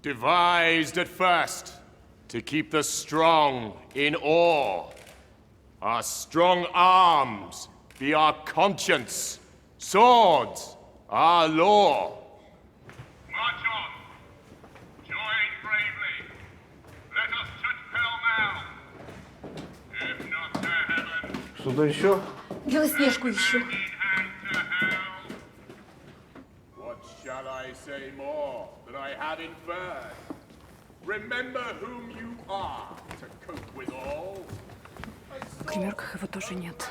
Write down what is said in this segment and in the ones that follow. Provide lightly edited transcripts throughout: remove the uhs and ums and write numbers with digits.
Devised at first to keep the strong in awe. Our strong arms be our conscience, swords, our law. March on. Join bravely. Let us touch pell-mell. If not to heaven, Что-то еще? Белоснежку ищу. hand to hell. What shall I say more than I have inferred? Remember whom you are to cope with all. В гримерках его тоже нет.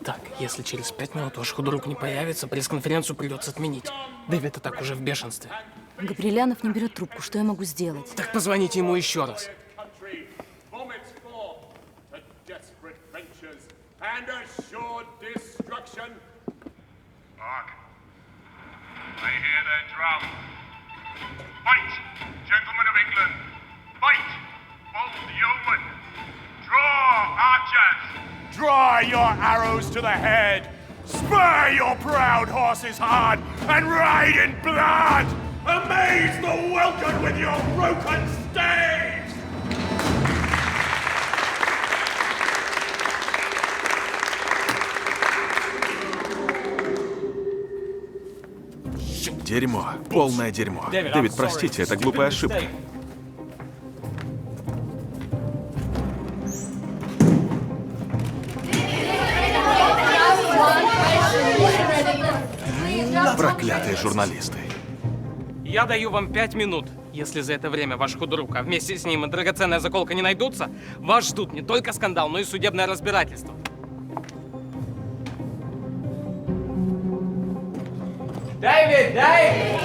Так, если через 5 минут ваш худрук не появится, пресс-конференцию придется отменить. Дэвид и так уже в бешенстве. Габрилянов не берет трубку. Что я могу сделать? Так позвоните ему еще раз. Country vomits forth to desperate ventures and assured destruction. Hark. I hear their drum. Fight, gentlemen of England. Fight, bold yeomen. Draw, archers. Draw your arrows to the head. Spur your proud horses hard and ride in blood. Amaze the welkin with your broken staves. Дерьмо. Полное дерьмо. Дэвид, простите, это глупая ошибка. Проклятые журналисты. Я даю вам 5 минут. Если за это время ваш худрук, а вместе с ним и драгоценная заколка не найдутся, вас ждут не только скандал, но и судебное разбирательство. Дэвид! Дэвид!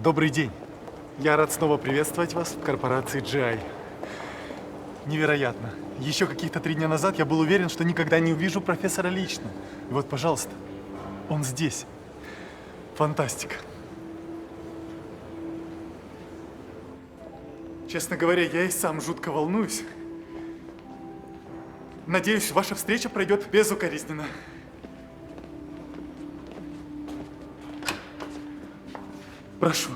Добрый день. Я рад снова приветствовать вас в корпорации GI. Невероятно. Еще каких-то 3 дня назад я был уверен, что никогда не увижу профессора лично. И вот, пожалуйста, он здесь. Фантастика. Честно говоря, я и сам жутко волнуюсь. Надеюсь, ваша встреча пройдет безукоризненно. Прошу.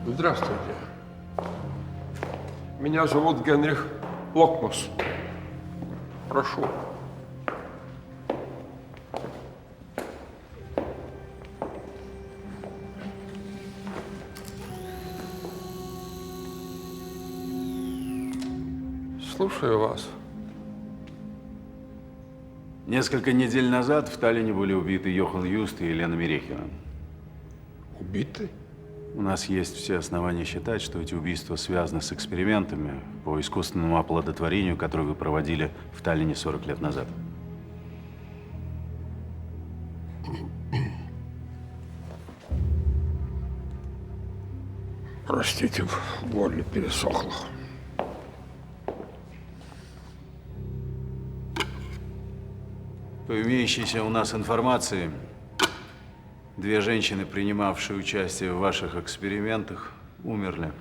Здравствуйте. Меня зовут Генрих Локмус. Прошу. Слушаю вас. Несколько недель назад в Таллине были убиты Йохан Юст и Елена Мерехина. Убиты? У нас есть все основания считать, что эти убийства связаны с экспериментами по искусственному оплодотворению, которые вы проводили в Таллине 40 лет назад. Простите, в горле пересохло. По имеющейся у нас информации, 2 женщины, принимавшие участие в ваших экспериментах, умерли.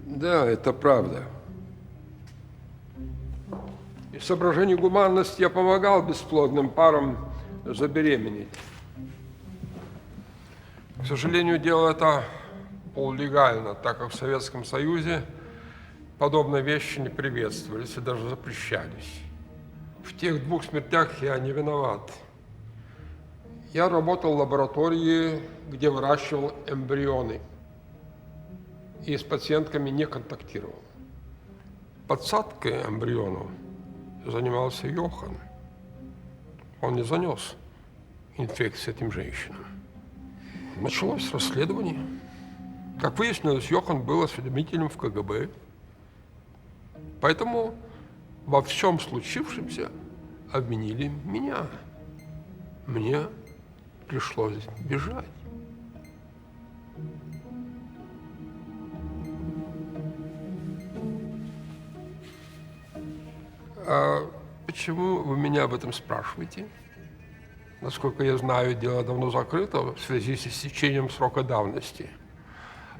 Да, это правда. Из соображений гуманности я помогал бесплодным парам забеременеть. К сожалению, дело это полулегально, так как в Советском Союзе подобные вещи не приветствовались и даже запрещались. В тех 2 смертях я не виноват. Я работал в лаборатории, где выращивал эмбрионы и с пациентками не контактировал. Подсадкой эмбрионов занимался Йохан. Он не занес инфекцию этим женщинам. Началось расследование. Как выяснилось, Йохан был осведомителем в КГБ. Поэтому во всем случившемся обвинили меня. Мне пришлось бежать. А почему вы меня об этом спрашиваете? Насколько я знаю, дело давно закрыто в связи с истечением срока давности.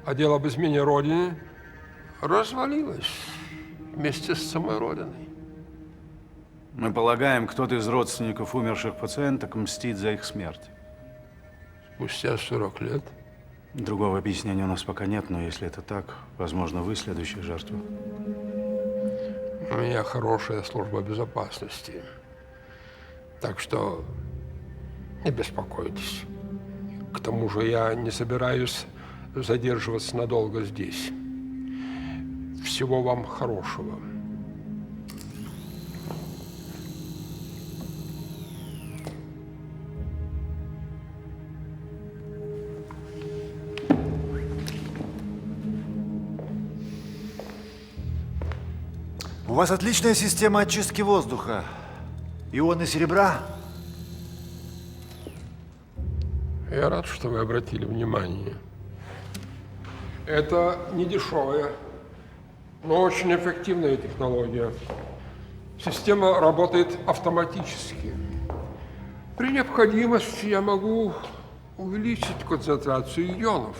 А дело об измене Родины развалилось вместе с самой Родиной. Мы полагаем, кто-то из родственников умерших пациенток мстит за их смерть. Спустя 40 лет. Другого объяснения у нас пока нет, но если это так, возможно, вы следующая жертва. У меня хорошая служба безопасности. Так что не беспокойтесь. К тому же я не собираюсь задерживаться надолго здесь. Всего вам хорошего. У вас отличная система очистки воздуха. Ионы серебра. Я рад, что вы обратили внимание. Это не дешевая, но очень эффективная технология. Система работает автоматически. При необходимости я могу увеличить концентрацию ионов.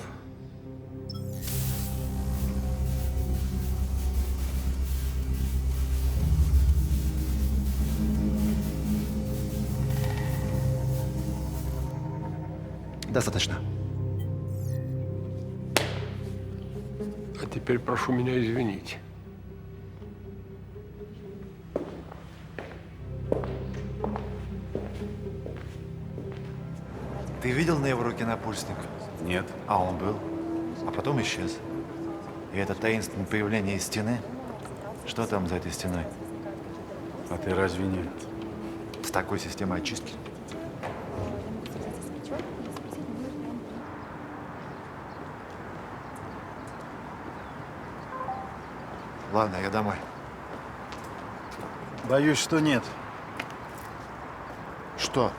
Достаточно. А теперь прошу меня извинить. Ты видел на его руке напульсник? Нет. А он был. А потом исчез. И это таинственное появление из стены. Что там за этой стеной? А ты разве не? С такой системой очистки. Ладно, я домой. Боюсь, что нет. Что?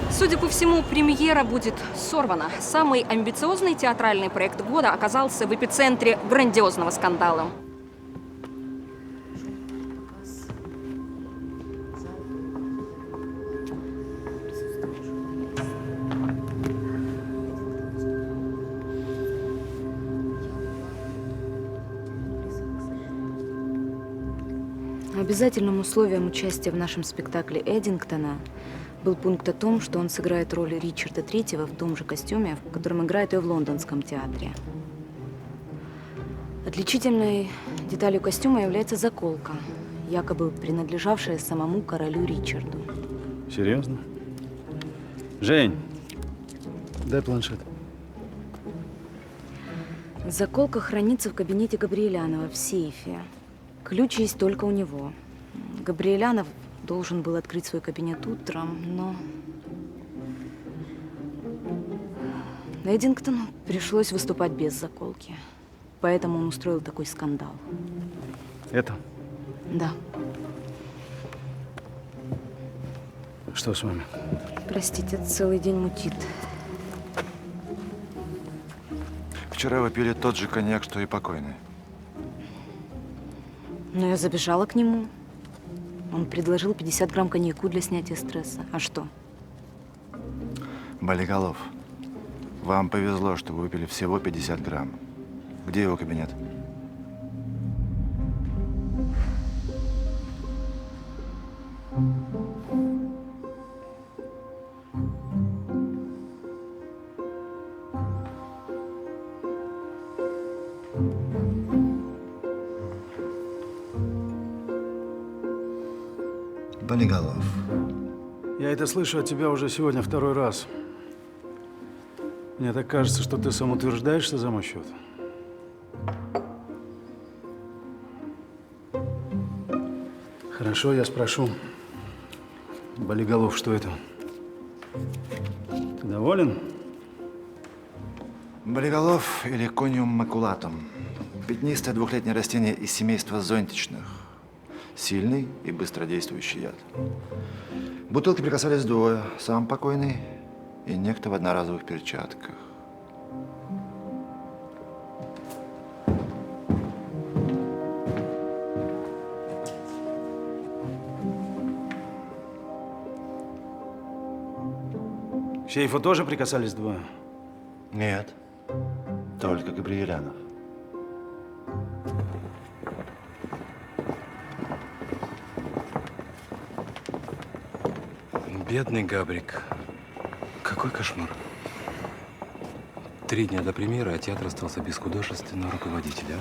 Судя по всему, премьера будет сорвана. Самый амбициозный театральный проект года оказался в эпицентре грандиозного скандала. Обязательным условием участия в нашем спектакле Эддингтона был пункт о том, что он сыграет роль Ричарда III в том же костюме, в котором играет ее в лондонском театре. Отличительной деталью костюма является заколка, якобы принадлежавшая самому королю Ричарду. Серьезно? Жень, дай планшет. Заколка хранится в кабинете Габриэлянова в сейфе. Ключ есть только у него. Габриэлянов должен был открыть свой кабинет утром, но Эддингтону пришлось выступать без заколки. Поэтому он устроил такой скандал. Это? Да. Что с вами? Простите, целый день мутит. Вчера вы пили тот же коньяк, что и покойный. Но я забежала к нему. Он предложил 50 грамм коньяку для снятия стресса. А что? Болиголов, вам повезло, что вы выпили всего 50 грамм. Где его кабинет? Болиголов. Я это слышу от тебя уже сегодня второй раз. Мне так кажется, что ты самоутверждаешься за мой счет. Хорошо, я спрошу. Болиголов, что это? Ты доволен? Болиголов или кониум макулатум. Пятнистое двухлетнее растение из семейства зонтичных. Сильный и быстродействующий яд. К бутылке прикасались двое. Сам покойный и некто в одноразовых перчатках. К сейфу тоже прикасались двое? Нет, только Габриэлянов. Бедный Габрик. Какой кошмар. 3 дня до премьеры, а театр остался без художественного руководителя.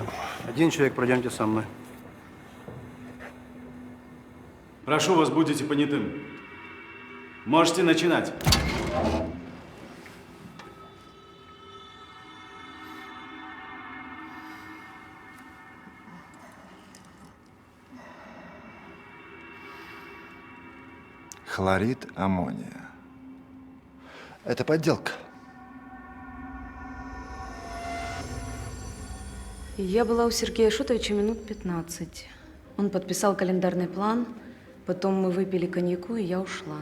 Один человек, пройдемте со мной. Прошу вас, будете понятым. Можете начинать. Хлорид аммония. Это подделка. Я была у Сергея Шутовича минут 15. Он подписал календарный план, потом мы выпили коньяку, и я ушла.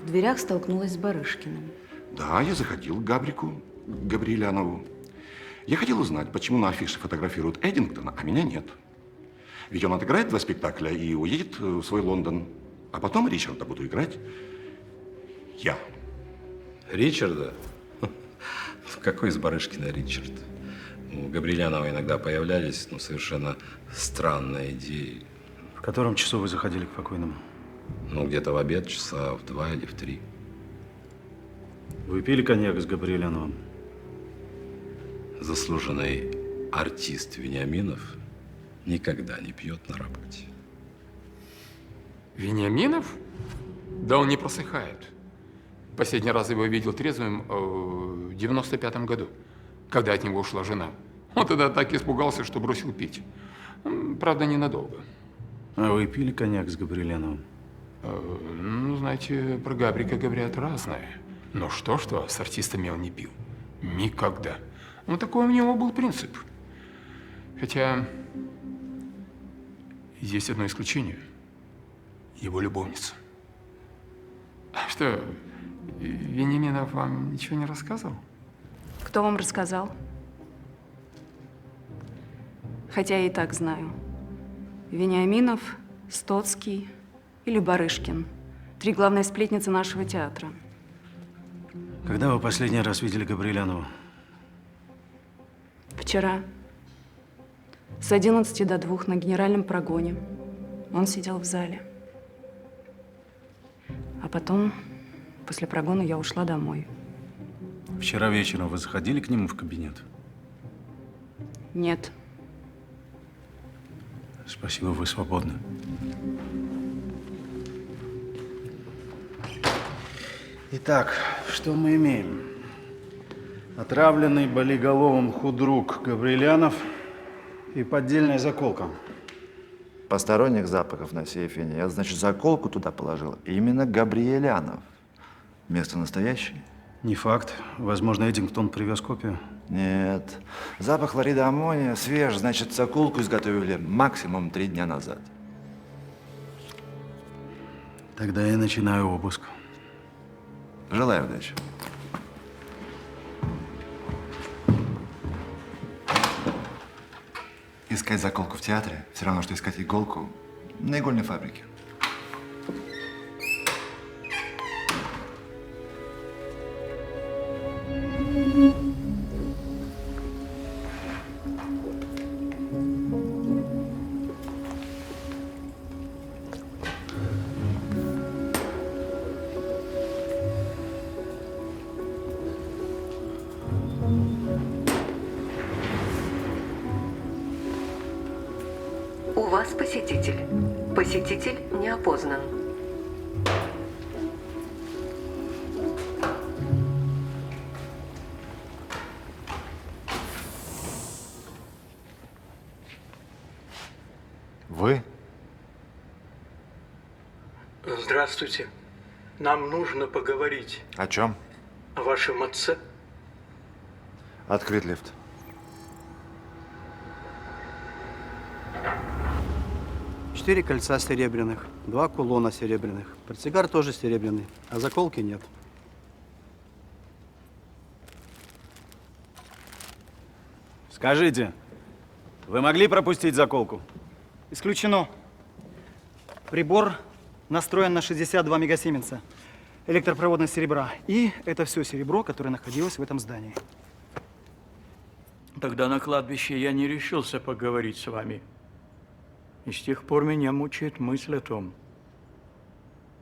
В дверях столкнулась с Барышкиным. Да, я заходил к Габрику, Габриэлянову. Я хотел узнать, почему на афише фотографируют Эдингтона, а меня нет. Ведь он отыграет 2 спектакля и уедет в свой Лондон. А потом Ричарда буду играть я. Ричарда? Какой из Барышкина Ричард? У Габриэлянова иногда появлялись, совершенно странные идеи. В котором часу вы заходили к покойному? Где-то в обед, часа в 2 или в 3. Вы пили коньяк с Габриэляновым? Заслуженный артист Вениаминов никогда не пьет на работе. Вениаминов? Да он не просыхает. Последний раз его видел трезвым в 95-м году, когда от него ушла жена. Он тогда так испугался, что бросил пить. Правда, ненадолго. А вы пили коньяк с Габриэляновым? Знаете, про Габрика говорят разное. Но что-что, с артистами он не пил. Никогда. Такой у него был принцип. Хотя есть одно исключение. Его любовница. Что, Вениаминов вам ничего не рассказывал? Кто вам рассказал? Хотя я и так знаю. Вениаминов, Стоцкий или Барышкин. 3 главные сплетницы нашего театра. Когда вы последний раз видели Габриэлянова? Вчера. С 11 до 2 на генеральном прогоне. Он сидел в зале. А потом, после прогона, я ушла домой. Вчера вечером вы заходили к нему в кабинет? Нет. Спасибо, вы свободны. Итак, что мы имеем? Отравленный болиголовым худрук Габриэлянов и поддельная заколка. Посторонних запахов на сейфе нет. Значит, заколку туда положил именно Габриэлянов. Место настоящее? Не факт. Возможно, Эдингтон привез копию. Нет. Запах хлорида аммония свеж, значит, заколку изготовили максимум 3 дня назад. Тогда я начинаю обыск. Желаю удачи. Искать заколку в театре все равно, что искать иголку на игольной фабрике. У вас посетитель. Посетитель не опознан. Вы? Здравствуйте. Нам нужно поговорить О чем? о вашем отце. Открыть лифт. Четыре кольца серебряных, 2 кулона серебряных. Портсигар тоже серебряный, а заколки нет. Скажите, вы могли пропустить заколку? Исключено. Прибор настроен на 62 мегасименса. Электропроводность серебра. И это все серебро, которое находилось в этом здании. Тогда на кладбище я не решился поговорить с вами. И с тех пор меня мучает мысль о том,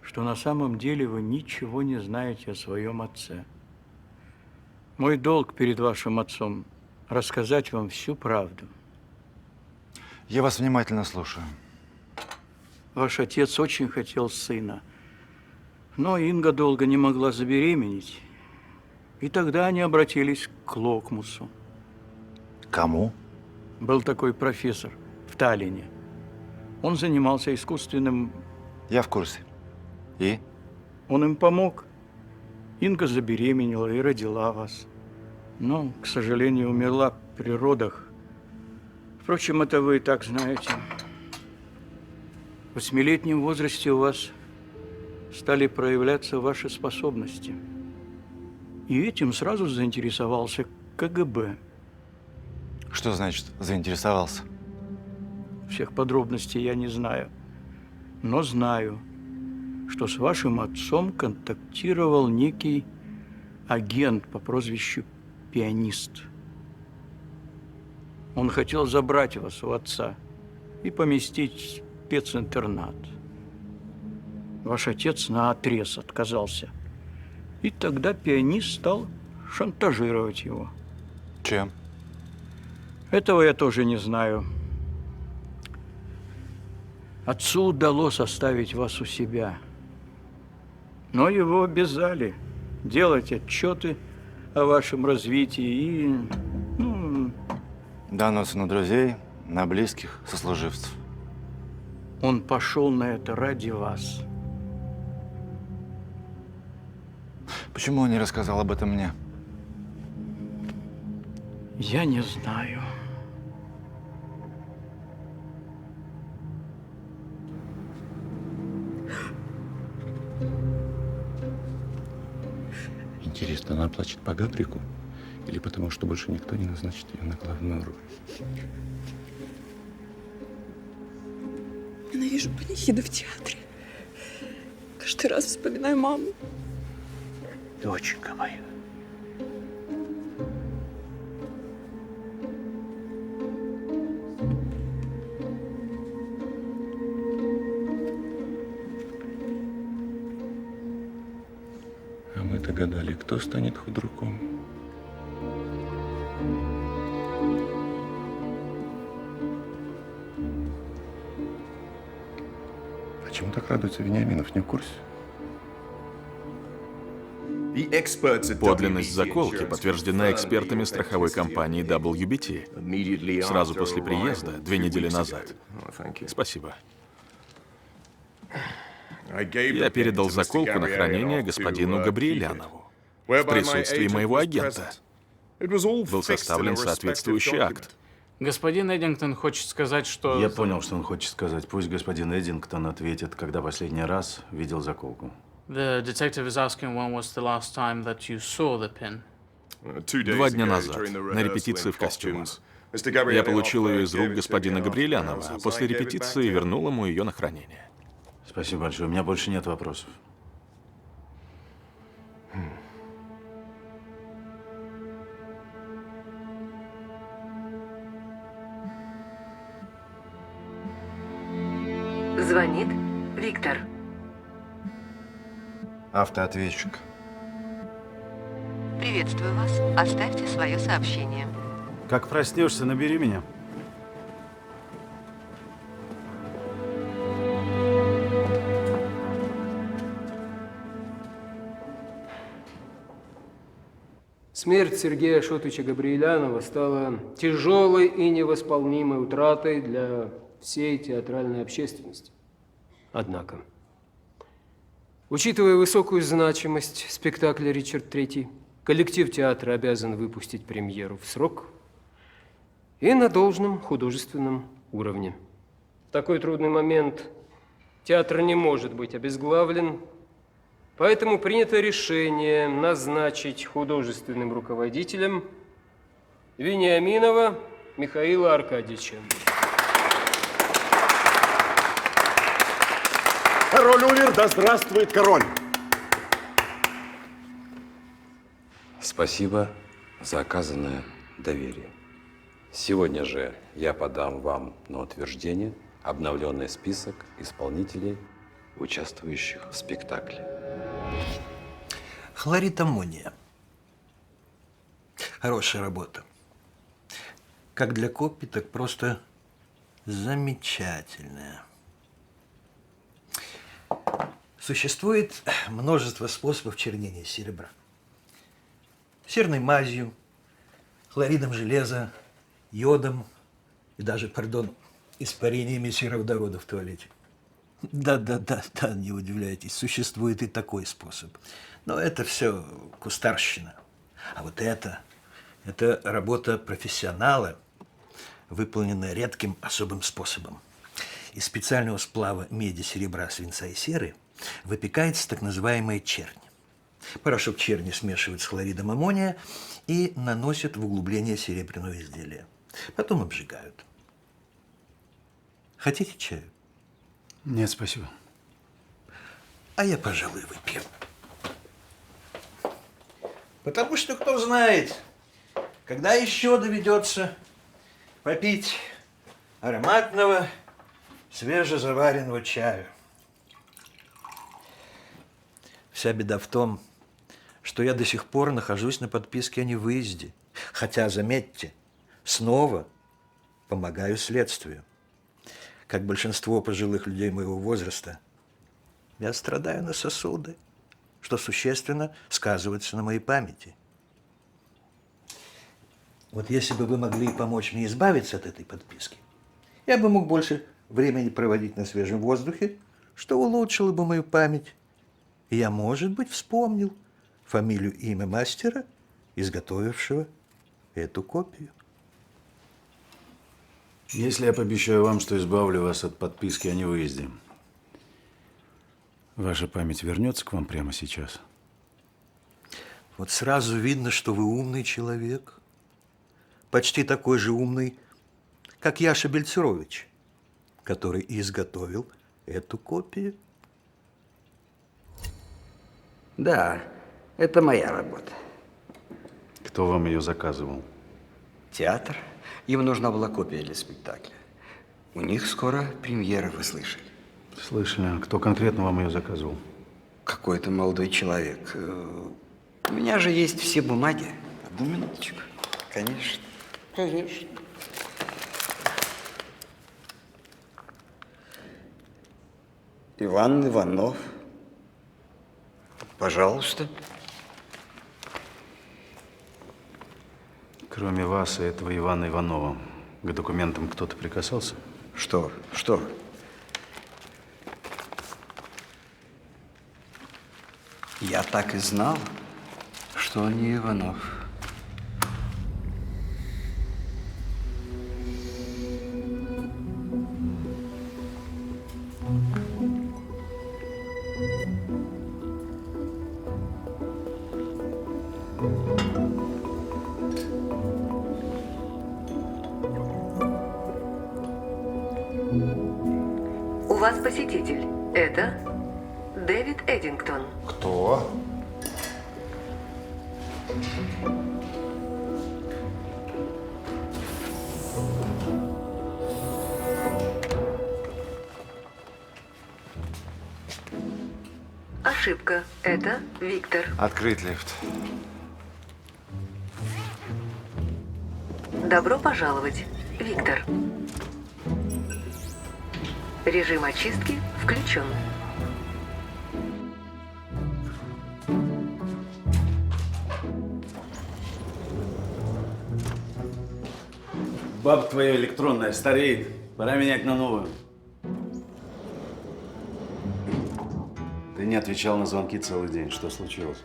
что на самом деле вы ничего не знаете о своем отце. Мой долг перед вашим отцом – рассказать вам всю правду. Я вас внимательно слушаю. Ваш отец очень хотел сына, но Инга долго не могла забеременеть. И тогда они обратились к Локмусу. Кому? Был такой профессор в Таллине. Он занимался искусственным... Я в курсе. И? Он им помог. Инга забеременела и родила вас. Но, к сожалению, умерла при родах. Впрочем, это вы и так знаете. В 8-летнем возрасте у вас стали проявляться ваши способности. И этим сразу заинтересовался КГБ. Что значит заинтересовался? Всех подробностей я не знаю. Но знаю, что с вашим отцом контактировал некий агент по прозвищу Пианист. Он хотел забрать вас у отца и поместить в специнтернат. Ваш отец наотрез отказался. И тогда Пианист стал шантажировать его. Чем? Этого я тоже не знаю. Отцу удалось оставить вас у себя, но его обязали делать отчеты о вашем развитии и... Доносы на друзей, на близких, сослуживцев. Он пошел на это ради вас. Почему он не рассказал об этом мне? Я не знаю. Интересно, она плачет по Габрику или потому, что больше никто не назначит ее на главную роль? Ненавижу панихиды в театре. Каждый раз вспоминаю маму. Доченька моя. А мы-то гадали, кто станет худруком. Почему так радуется Вениаминов, не в курсе? Подлинность заколки подтверждена экспертами страховой компании WBT сразу после приезда, 2 недели назад. Спасибо. Я передал заколку на хранение господину Габриэлянову в присутствии моего агента. Был составлен соответствующий акт. Господин Эдингтон хочет сказать, что... Я понял, что он хочет сказать. Пусть господин Эдингтон ответит, когда последний раз видел заколку. The detective is asking when was the last time that you saw the pin. 2 дня назад, на репетиции в костюмах. Я получил ее из рук господина Габриэлянова, а после репетиции вернул ему ее на хранение. Спасибо большое. У меня больше нет вопросов. Звонит Виктор. Автоответчик. Приветствую вас. Оставьте свое сообщение. Как проснешься, набери меня. Смерть Сергея Ашотовича Габриэлянова стала тяжелой и невосполнимой утратой для всей театральной общественности. Однако, учитывая высокую значимость спектакля «Ричард III», коллектив театра обязан выпустить премьеру в срок и на должном художественном уровне. В такой трудный момент театр не может быть обезглавлен, поэтому принято решение назначить художественным руководителем Вениаминова Михаила Аркадьевича. Король умер, да здравствует король! Спасибо за оказанное доверие. Сегодня же я подам вам на утверждение обновленный список исполнителей, участвующих в спектакле. Хлорид аммония. Хорошая работа. Как для копий, так просто замечательная. Существует множество способов чернения серебра. Серной мазью, хлоридом железа, йодом и даже, пардон, испарениями сероводорода в туалете. Да, не удивляйтесь, существует и такой способ. Но это все кустарщина. А вот это работа профессионала, выполненная редким особым способом. Из специального сплава меди, серебра, свинца и серы выпекается так называемая чернь. Порошок черни смешивают с хлоридом аммония и наносят в углубление серебряного изделия. Потом обжигают. Хотите чаю? Нет, спасибо. А я, пожалуй, выпью. Потому что, кто знает, когда еще доведется попить ароматного, свежезаваренного чаю. Вся беда в том, что я до сих пор нахожусь на подписке о невыезде. Хотя, заметьте, снова помогаю следствию. Как большинство пожилых людей моего возраста, я страдаю на сосуды, что существенно сказывается на моей памяти. Вот если бы вы могли помочь мне избавиться от этой подписки, я бы мог больше времени проводить на свежем воздухе, что улучшило бы мою память. И я, может быть, вспомнил фамилию и имя мастера, изготовившего эту копию. Если я пообещаю вам, что избавлю вас от подписки о невыезде, ваша память вернется к вам прямо сейчас? Вот сразу видно, что вы умный человек. Почти такой же умный, как Яша Бельцерович, который и изготовил эту копию. Да, это моя работа. Кто вам ее заказывал? Театр. Им нужна была копия для спектакля. У них скоро премьера, вы слышали? Слышали. А кто конкретно вам ее заказывал? Какой-то молодой человек. У меня же есть все бумаги. Одну минуточку. Конечно. Конечно. Иван Иванов. Пожалуйста. Кроме вас и этого Ивана Иванова, к документам кто-то прикасался? Что? Что? Я так и знал, что он не Иванов. У вас посетитель. Это Дэвид Эдингтон. Кто? Ошибка. Это Виктор. Открыть лифт. Добро пожаловать, Виктор. Режим очистки включен. Бабка твоя электронная стареет. Пора менять на новую. Ты не отвечал на звонки целый день. Что случилось?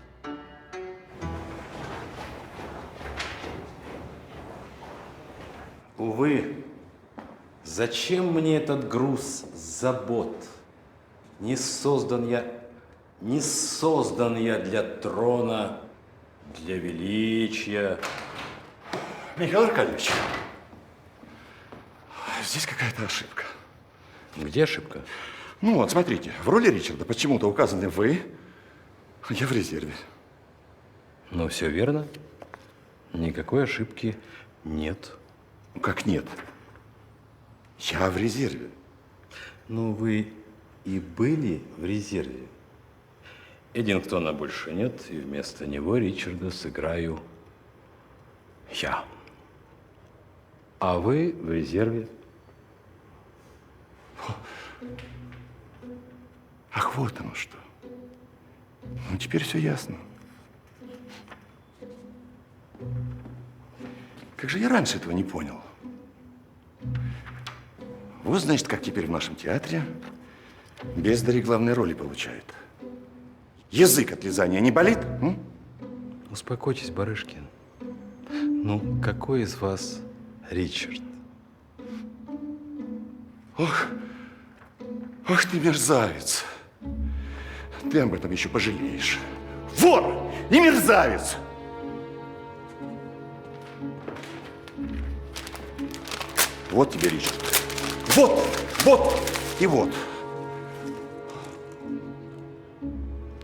Увы, зачем мне этот груз забот? Не создан я для трона, для величия. Михаил Аркадьевич, здесь какая-то ошибка. Где ошибка? Ну вот, смотрите, в роли Ричарда почему-то указаны вы, а я в резерве. Ну, все верно. Никакой ошибки нет. Как нет? Я в резерве. Ну, вы и были в резерве. Эдингтона больше нет, и вместо него Ричарда сыграю я. А вы в резерве. Ах, вот оно что. Ну, теперь все ясно. Как же я раньше этого не понял? Вот, значит, как теперь в нашем театре бездари главные роли получают. Язык от лизания не болит? Успокойтесь, Барышкин. Ну, какой из вас Ричард? Ох, ох ты мерзавец. Ты об этом еще пожалеешь. Вор и мерзавец! Вот тебе, Ричард. Вот, вот и вот.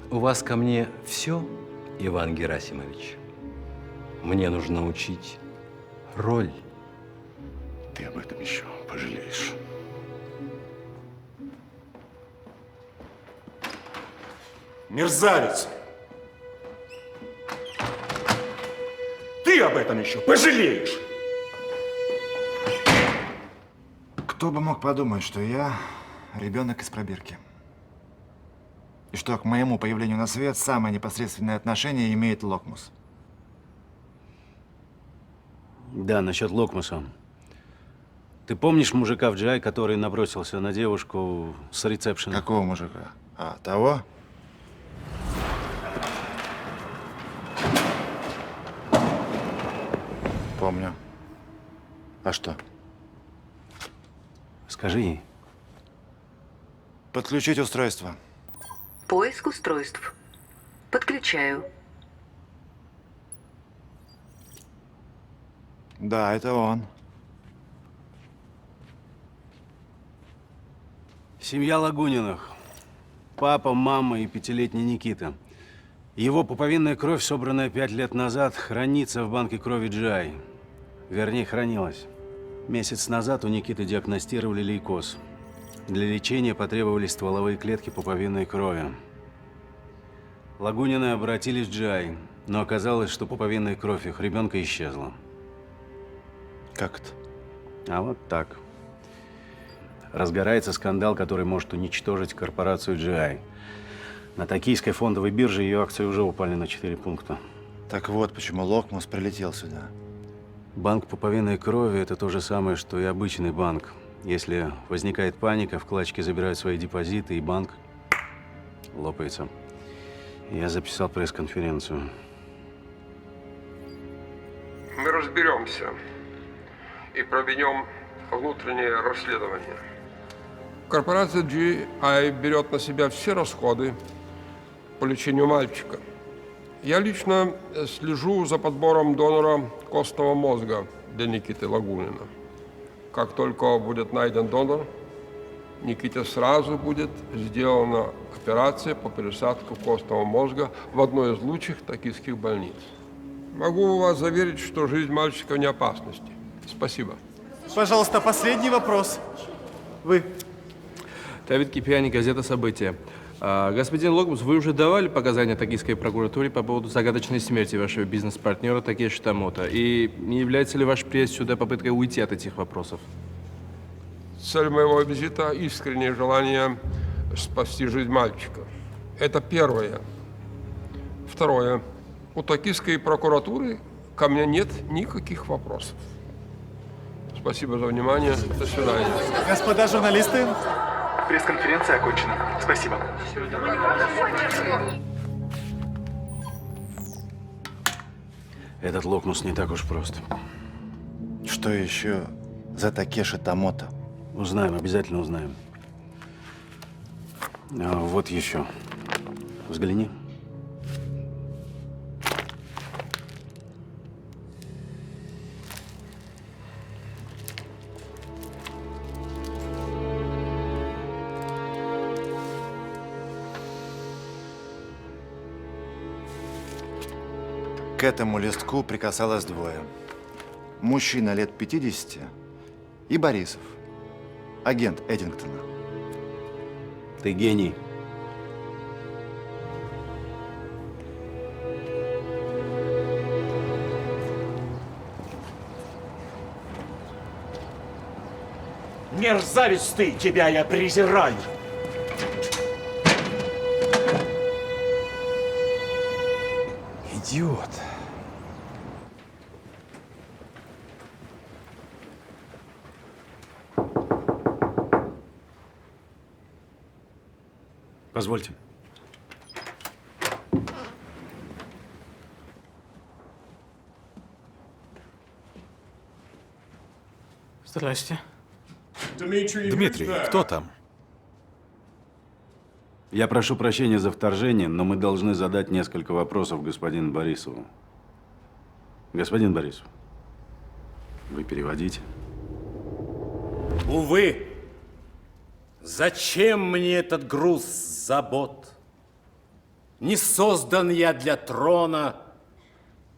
У вас ко мне все, Иван Герасимович? Мне нужно учить роль. Ты об этом еще пожалеешь. Мерзавец! Ты об этом еще пожалеешь! Кто бы мог подумать, что я ребенок из пробирки. И что к моему появлению на свет самое непосредственное отношение имеет Локмус. Да, насчет Локмуса. Ты помнишь мужика в GI, который набросился на девушку с ресепшена? Какого мужика? А, того? Помню. А что? Скажи ей. Подключить устройство. Поиск устройств. Подключаю. Да, это он. Семья Лагуниных. Папа, мама и пятилетний Никита. Его пуповинная кровь, собранная 5 лет назад, хранится в банке крови GI. Вернее, хранилась. Месяц назад у Никиты диагностировали лейкоз. Для лечения потребовались стволовые клетки пуповинной крови. Лагунины обратились в GI, но оказалось, что пуповинная кровь их ребенка исчезла. Как это? А вот так. Разгорается скандал, который может уничтожить корпорацию GI. На токийской фондовой бирже ее акции уже упали на 4 пункта. Так вот, почему Локмус прилетел сюда. Банк пуповинной крови – это то же самое, что и обычный банк. Если возникает паника, вкладчики забирают свои депозиты, и банк лопается. Я записал пресс-конференцию. Мы разберемся и проведем внутреннее расследование. Корпорация GI берет на себя все расходы по лечению мальчика. Я лично слежу за подбором донора костного мозга для Никиты Лагунина. Как только будет найден донор, Никите сразу будет сделана операция по пересадке костного мозга в одной из лучших токийских больниц. Могу вас заверить, что жизнь мальчика вне опасности. Спасибо. Пожалуйста, последний вопрос. Вы. Давид Кипиани, газета «События». Господин Локмус, вы уже давали показания токийской прокуратуре по поводу загадочной смерти вашего бизнес-партнера Такеши Томото? И не является ли ваш приезд сюда попыткой уйти от этих вопросов? Цель моего визита – искреннее желание спасти жизнь мальчика. Это первое. Второе. У токийской прокуратуры ко мне нет никаких вопросов. Спасибо за внимание. До свидания. Господа журналисты, пресс-конференция окончена. Спасибо. Этот Локнус не так уж прост. Что еще за Такеши Томото? Узнаем, обязательно узнаем. А вот еще. Взгляни. К этому листку прикасалось двое. Мужчина лет 50 и Борисов, агент Эдингтона. Ты гений. Мерзавец ты, тебя я презираю. Идиот. Позвольте. Здрасте. Дмитрий, кто там? Я прошу прощения за вторжение, но мы должны задать несколько вопросов господину Борисову. Господин Борисов, вы переводите? Увы, зачем мне этот груз забот? Не создан я для трона,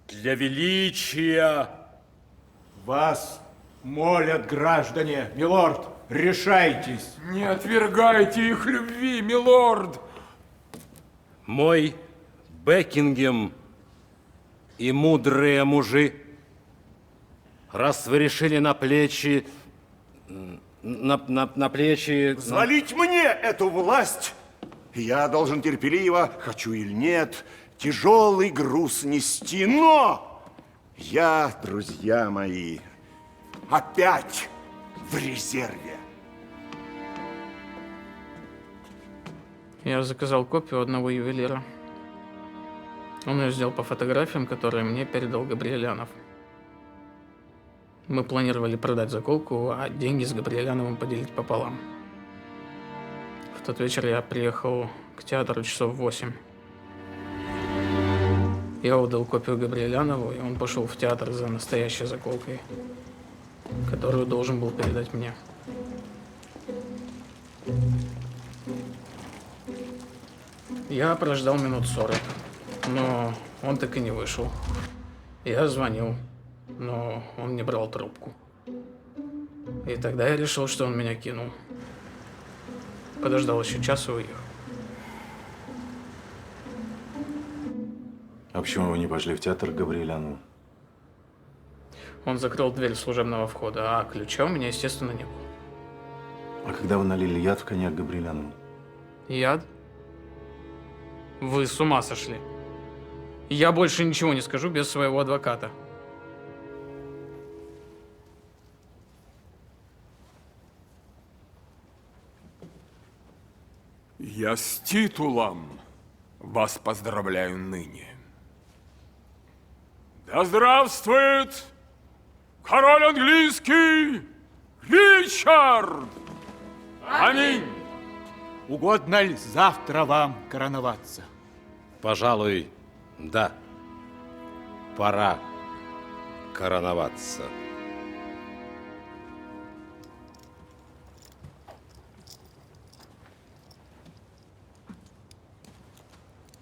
для величия. Вас молят граждане, милорд, решайтесь. Не отвергайте их любви, милорд. Мой Бекингем и мудрые мужи, раз вы решили на плечи... На плечи... Взвалить мне эту власть! Я должен терпеливо, хочу или нет, тяжелый груз нести, но я, друзья мои, опять в резерве. Я заказал копию одного ювелира. Он ее сделал по фотографиям, которые мне передал Габриэлянов. Мы планировали продать заколку, а деньги с Габриэляновым поделить пополам. В тот вечер я приехал к театру часов в 8. Я отдал копию Габриэлянову, и он пошел в театр за настоящей заколкой, которую должен был передать мне. Я прождал минут 40, но он так и не вышел. Я звонил, но он не брал трубку. И тогда я решил, что он меня кинул. Подождал еще час и уехал. А почему вы не пошли в театр к Габриэлянову? Он закрыл дверь служебного входа, а ключа у меня, естественно, не было. А когда вы налили яд в коньяк Габриэлянову? Яд? Вы с ума сошли. Я больше ничего не скажу без своего адвоката. Я с титулом вас поздравляю ныне. Да здравствует король английский Ричард! Аминь! Угодно ли завтра вам короноваться? Пожалуй, да. Пора короноваться.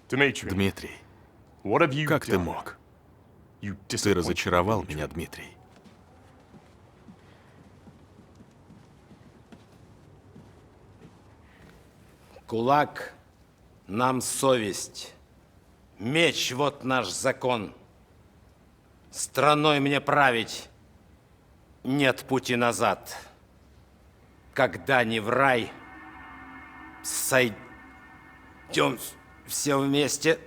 Дмитрий, как ты мог? Ты разочаровал меня, Дмитрий. Кулак нам совесть. Меч вот наш закон. Страной мне править нет пути назад. Когда не в рай, сойдем все вместе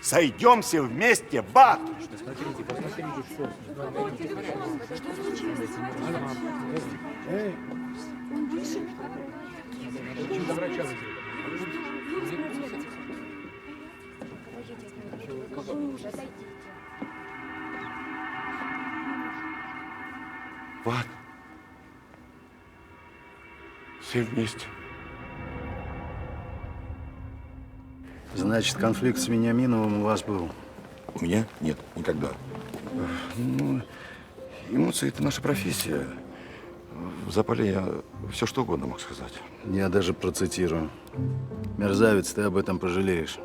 сойдемся вместе в ад. В ад. Все вместе. Значит, конфликт с Вениаминовым у вас был? У меня? Нет, никогда. Ну, эмоции – это наша профессия. В запале я все что угодно мог сказать. Я даже процитирую. Мерзавец, ты об этом пожалеешь.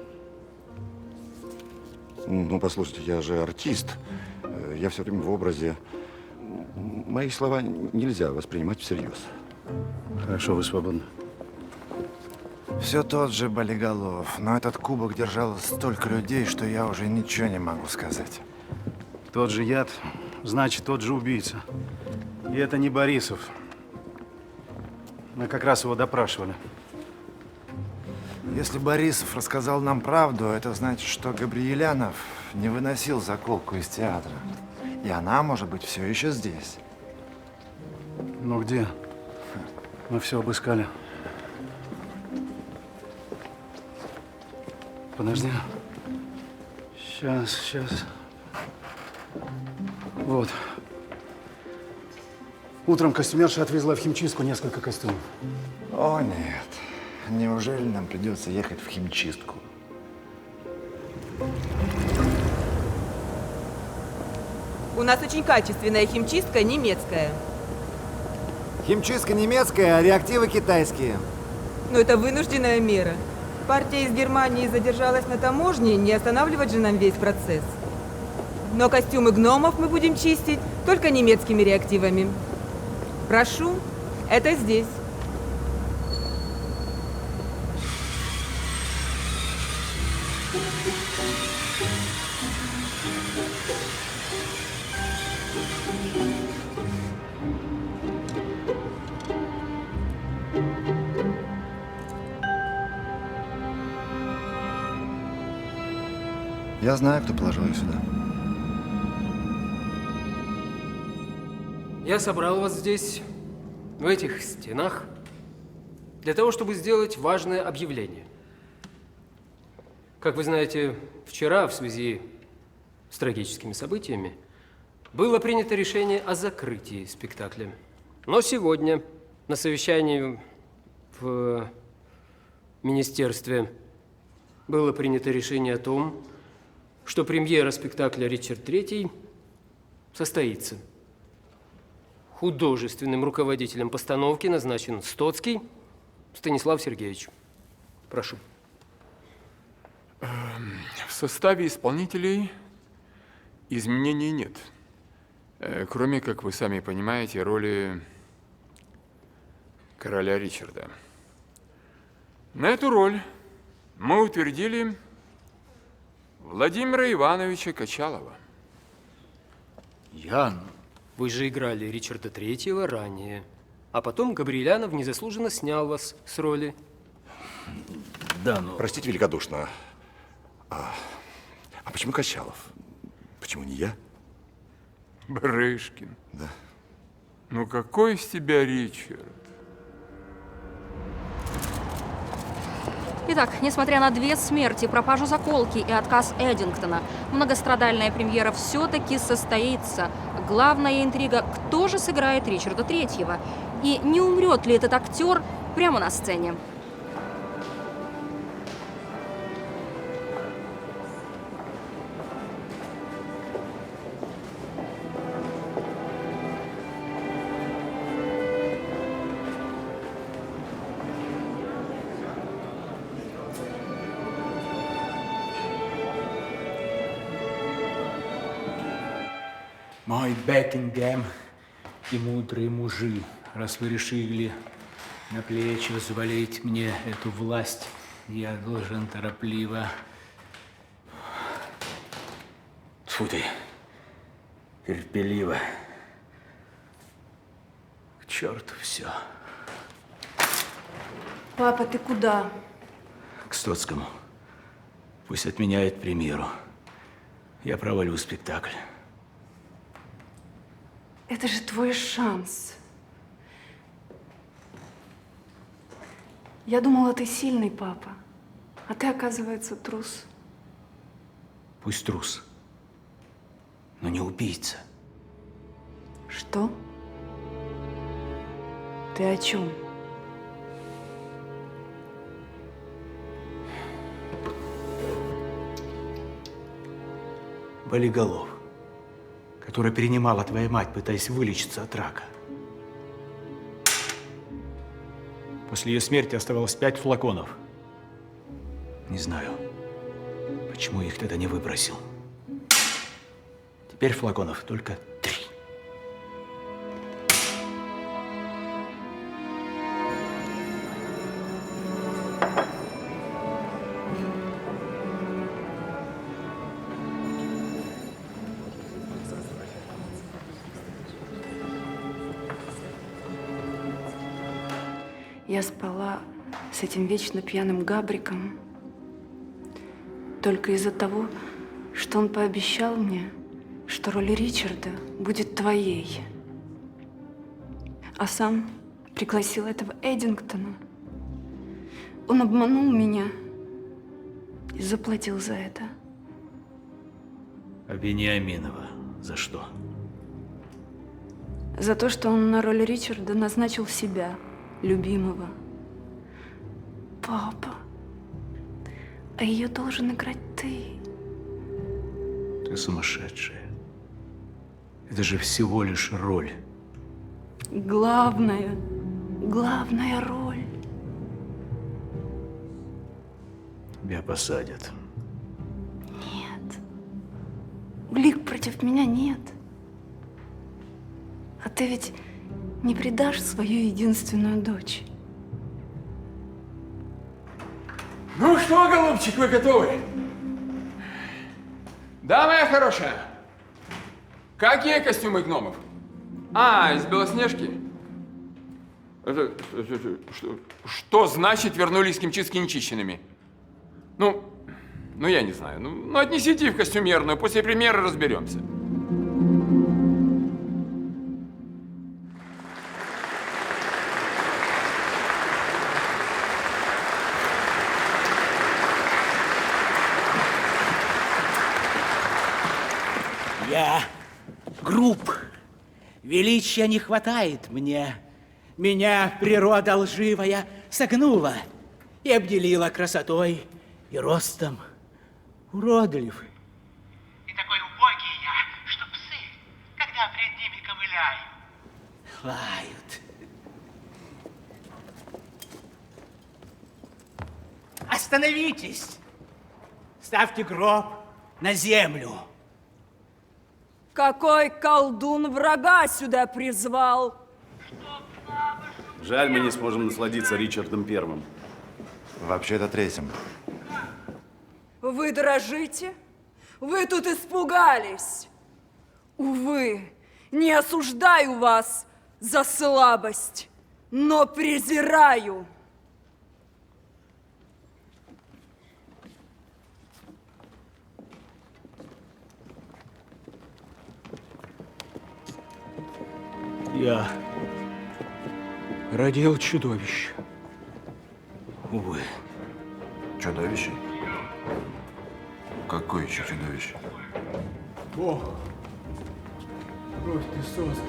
Ну, послушайте, я же артист. Я все время в образе. Мои слова нельзя воспринимать всерьез. Хорошо, вы свободны. Все тот же Болиголов, но этот кубок держал столько людей, что я уже ничего не могу сказать. Тот же яд, значит, тот же убийца. И это не Борисов. Мы как раз его допрашивали. Если Борисов рассказал нам правду, это значит, что Габриелянов не выносил заколку из театра. И она, может быть, все еще здесь. Ну где? Мы все обыскали. Подожди. Сейчас. Вот. Утром костюмерша отвезла в химчистку несколько костюмов. О, нет. Неужели нам придется ехать в химчистку? У нас очень качественная химчистка немецкая. Химчистка немецкая, а реактивы китайские. Но это вынужденная мера. Партия из Германии задержалась на таможне, не останавливать же нам весь процесс. Но костюмы гномов мы будем чистить только немецкими реактивами. Прошу, это здесь. Я знаю, кто положил их сюда. Я собрал вас здесь, в этих стенах, для того, чтобы сделать важное объявление. Как вы знаете, вчера в связи с трагическими событиями было принято решение о закрытии спектакля. Но сегодня на совещании в министерстве было принято решение о том, что премьера спектакля «Ричард III» состоится. Художественным руководителем постановки назначен Стоцкий Станислав Сергеевич. Прошу. В составе исполнителей изменений нет. Кроме, как вы сами понимаете, роли короля Ричарда. На эту роль мы утвердили Владимира Ивановича Качалова. Ян, вы же играли Ричарда III ранее, а потом Габриелянов незаслуженно снял вас с роли. Да, ну... Простите великодушно. А почему Качалов? Почему не я? Барышкин. Да. Ну какой из тебя Ричард? Итак, несмотря на 2 смерти, пропажу заколки и отказ Эдингтона, многострадальная премьера все-таки состоится. Главная интрига – кто же сыграет Ричарда III? И не умрет ли этот актер прямо на сцене? Мой Бекингем и мудрые мужи, раз вы решили на плечи взвалить мне эту власть, я должен торопливо... Тьфу ты, терпеливо. К черту все. Папа, ты куда? К Стоцкому. Пусть отменяет премьеру. Я провалю спектакль. Это же твой шанс. Я думала, ты сильный папа, а ты, оказывается, трус. Пусть трус, но не убийца. Что? Ты о чем? Болиголов, который перенимала твоя мать, пытаясь вылечиться от рака. После ее смерти оставалось 5 флаконов. Не знаю, почему я их тогда не выбросил. Теперь флаконов только 3. Я спала с этим вечно пьяным Габриком только из-за того, что он пообещал мне, что роль Ричарда будет твоей. А сам пригласил этого Эдингтона. Он обманул меня и заплатил за это. А Вениаминова за что? За то, что он на роль Ричарда назначил себя, любимого. Папа, а ее должен играть ты. Ты сумасшедшая. Это же всего лишь роль. Главная роль. Тебя посадят. Нет. Улик против меня нет. А ты ведь не предашь свою единственную дочь. Ну что, голубчик, вы готовы? Да, моя хорошая. Какие костюмы гномов? А, из Белоснежки? Что значит вернулись кимчистки нечищенными? Ну, я не знаю. Ну, отнесите в костюмерную, после премьеры разберемся. Я груб. Величия не хватает мне. Меня природа лживая согнула и обделила красотой и ростом. Уродлив. И такой убогий я, что псы, когда пред ними ковыляю. Лают. Остановитесь! Ставьте гроб на землю. Какой колдун врага сюда призвал? Жаль, мы не сможем насладиться Ричардом Первым. Вообще-то третьим. Вы дрожите? Вы тут испугались? Увы, не осуждаю вас за слабость, но презираю. Я родил чудовище. Увы. Чудовище? Какое еще чудовище? Бог, кровь ты создан.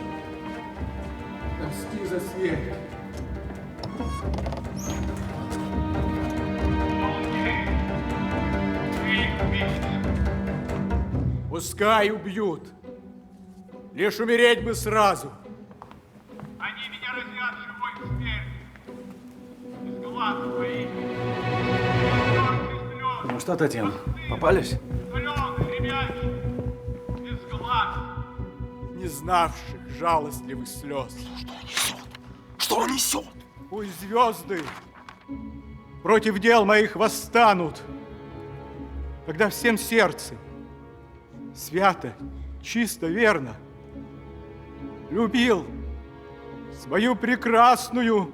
Прости за смерть. Пускай убьют. Лишь умереть бы сразу. Они меня разят живой к смерти. Из глаз твоих. Ну что, Татьяна, попались? Соленый, ребячий. Из глаз. Не знавших жалостливых слез. Что он несет? Пусть звезды против дел моих восстанут, когда всем сердцем свято, чисто, верно любил свою прекрасную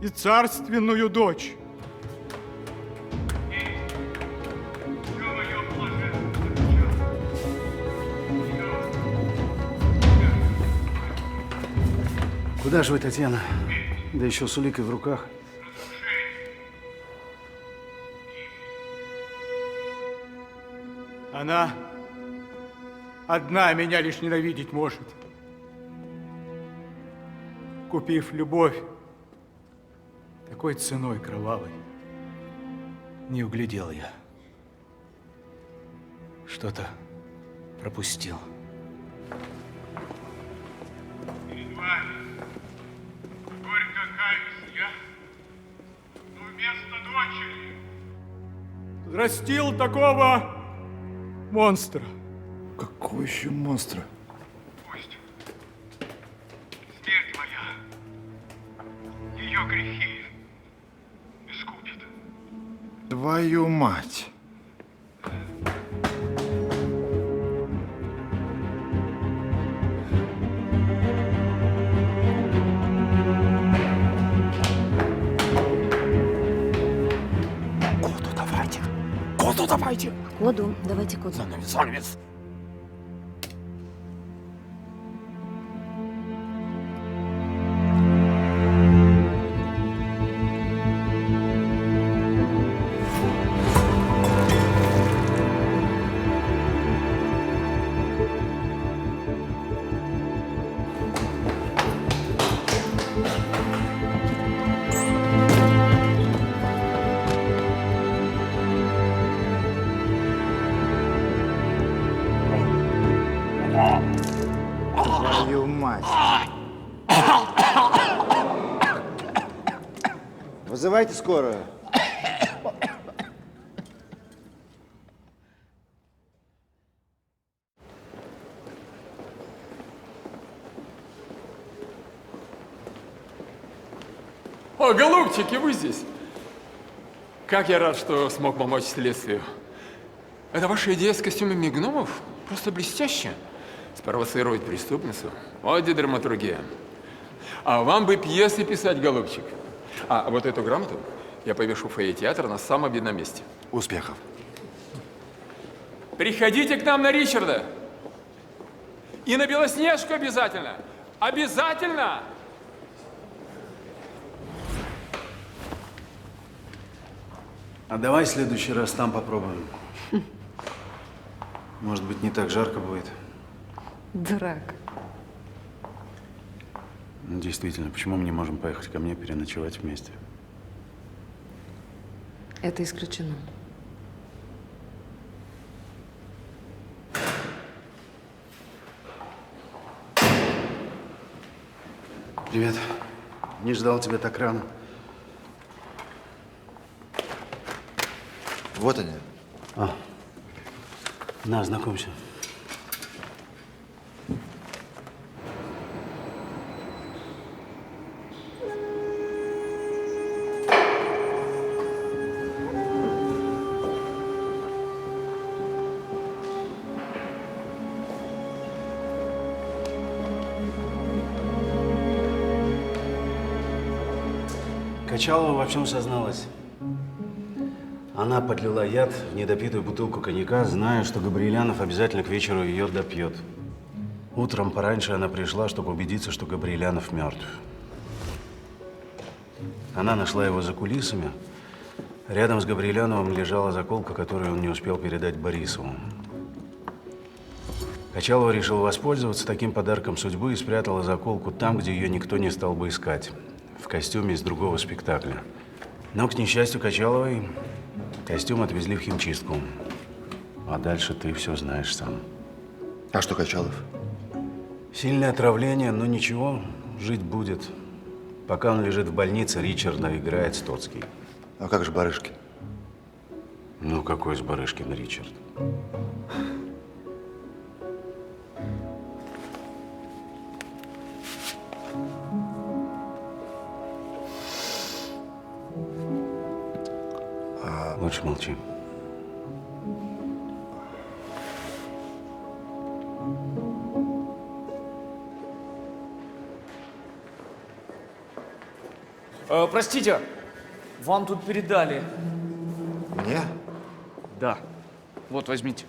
и царственную дочь. Куда же вы, Татьяна? Да еще с уликой в руках. Она одна меня лишь ненавидеть может. Купив любовь такой ценой кровавой, не углядел я. Что-то пропустил. Перед вами горько каюсь я, но вместо дочери Взрастил такого монстра. Какого еще монстра? пусть смерть моя ее грехи искупит. Твою мать! Коду давайте. Коду давайте. Коду, давайте коду. Занавес. Твою мать! Вызывайте скорую. О, голубчики, вы здесь. Как я рад, что смог помочь следствию. Это ваша идея с костюмами гномов? Просто блестяще. Спровоцировать преступницу. Вот где драматургия. А вам бы пьесы писать, голубчик. А вот эту грамоту я повешу в фойе театра на самом видном месте. Успехов. Приходите к нам на Ричарда. И на Белоснежку обязательно. Обязательно! А давай в следующий раз там попробуем. Может быть, не так жарко будет. Дурак. Ну, действительно, почему мы не можем поехать ко мне переночевать вместе? Это исключено. Привет. Не ждал тебя так рано. Вот они. На, знакомься. Качалова во всем созналась. Она подлила яд в недопитую бутылку коньяка, зная, что Габриэлянов обязательно к вечеру ее допьет. Утром пораньше она пришла, чтобы убедиться, что Габриэлянов мертв. Она нашла его за кулисами. Рядом с Габриэляновым лежала заколка, которую он не успел передать Борисову. Качалова решила воспользоваться таким подарком судьбы и спрятала заколку там, где ее никто не стал бы искать. В костюме из другого спектакля. Но, к несчастью Качаловой, костюм отвезли в химчистку. А дальше ты все знаешь сам. А что Качалов? Сильное отравление, но ничего, жить будет. Пока он лежит в больнице, Ричарда играет Стоцкий. А как же Барышкин? Ну, какой из Барышкина Ричард? Лучше молчи. Простите, вам тут передали. Мне? Да. Вот, возьмите.